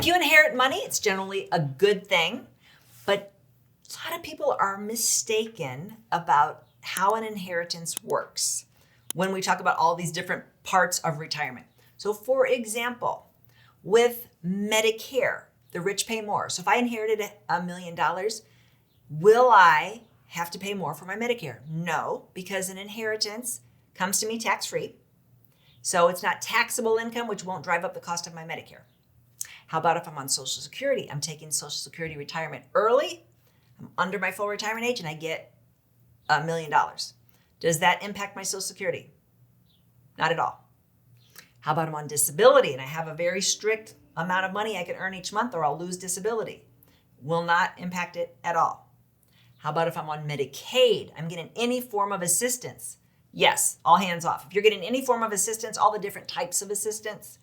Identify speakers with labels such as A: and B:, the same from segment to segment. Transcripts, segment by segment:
A: If you inherit money, it's generally a good thing, but a lot of people are mistaken about how an inheritance works when we talk about all these different parts of retirement. So for example, with Medicare, the rich pay more. So if I inherited $1 million, will I have to pay more for my Medicare? No, because an inheritance comes to me tax-free. So it's not taxable income, which won't drive up the cost of my Medicare. How about if I'm on Social Security? I'm taking Social Security retirement early. I'm under my full retirement age and I get $1 million. Does that impact my Social Security? Not at all. How about I'm on disability and I have a very strict amount of money I can earn each month or I'll lose disability? Will not impact it at all. How about if I'm on Medicaid? I'm getting any form of assistance. Yes, all hands off. If you're getting any form of assistance, all the different types of assistance,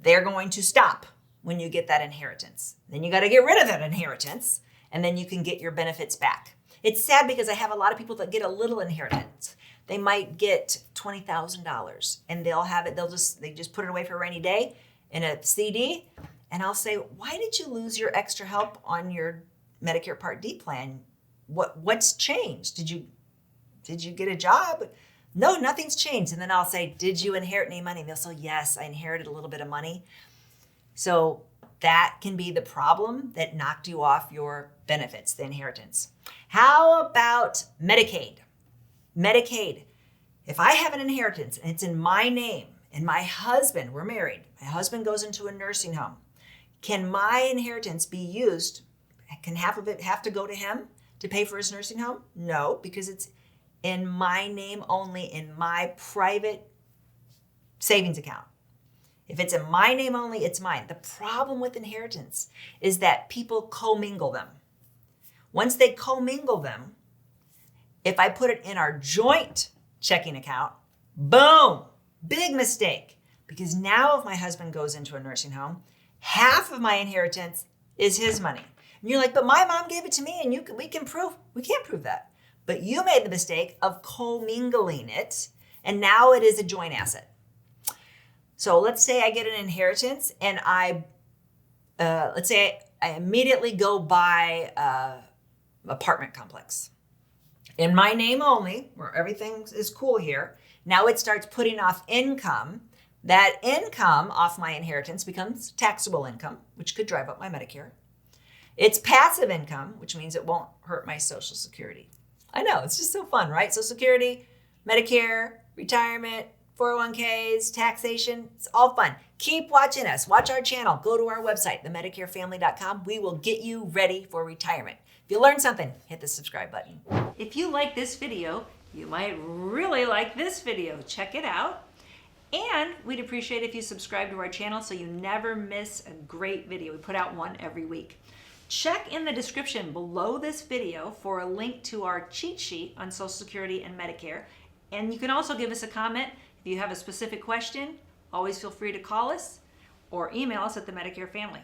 A: they're going to stop when you get that inheritance. Then you got to get rid of that inheritance and then you can get your benefits back. It's sad because I have a lot of people that get a little inheritance. They might get $20,000 and they'll have it, they just put it away for a rainy day in a CD. And I'll say, why did you lose your extra help on your Medicare Part D plan? What's changed? Did you get a job? No, nothing's changed. And then I'll say, did you inherit any money? And they'll say, yes, I inherited a little bit of money. So that can be the problem that knocked you off your benefits, the inheritance. How about Medicaid? Medicaid, if I have an inheritance and it's in my name and my husband, we're married, my husband goes into a nursing home, can my inheritance be used? Can half of it have to go to him to pay for his nursing home? No, because it's in my name only, in my private savings account. If it's in my name only, it's mine. The problem with inheritance is that people commingle them. Once they commingle them, if I put it in our joint checking account, boom, big mistake. Because now if my husband goes into a nursing home, half of my inheritance is his money. And you're like, but my mom gave it to me and we can't prove that. But you made the mistake of commingling it and now it is a joint asset. So let's say I get an inheritance and let's say I immediately go buy an apartment complex. In my name only, where everything is cool here, now it starts putting off income. That income off my inheritance becomes taxable income, which could drive up my Medicare. It's passive income, which means it won't hurt my Social Security. I know, it's just so fun, right? Social Security, Medicare, retirement, 401ks, taxation, it's all fun. Keep watching us. Watch our channel. Go to our website, themedicarefamily.com. We will get you ready for retirement. If you learned something, hit the subscribe button. If you like this video, you might really like this video. Check it out. And we'd appreciate if you subscribe to our channel so you never miss a great video. We put out one every week. Check in the description below this video for a link to our cheat sheet on Social Security and Medicare. And you can also give us a comment. If you have a specific question, always feel free to call us or email us at the Medicare Family.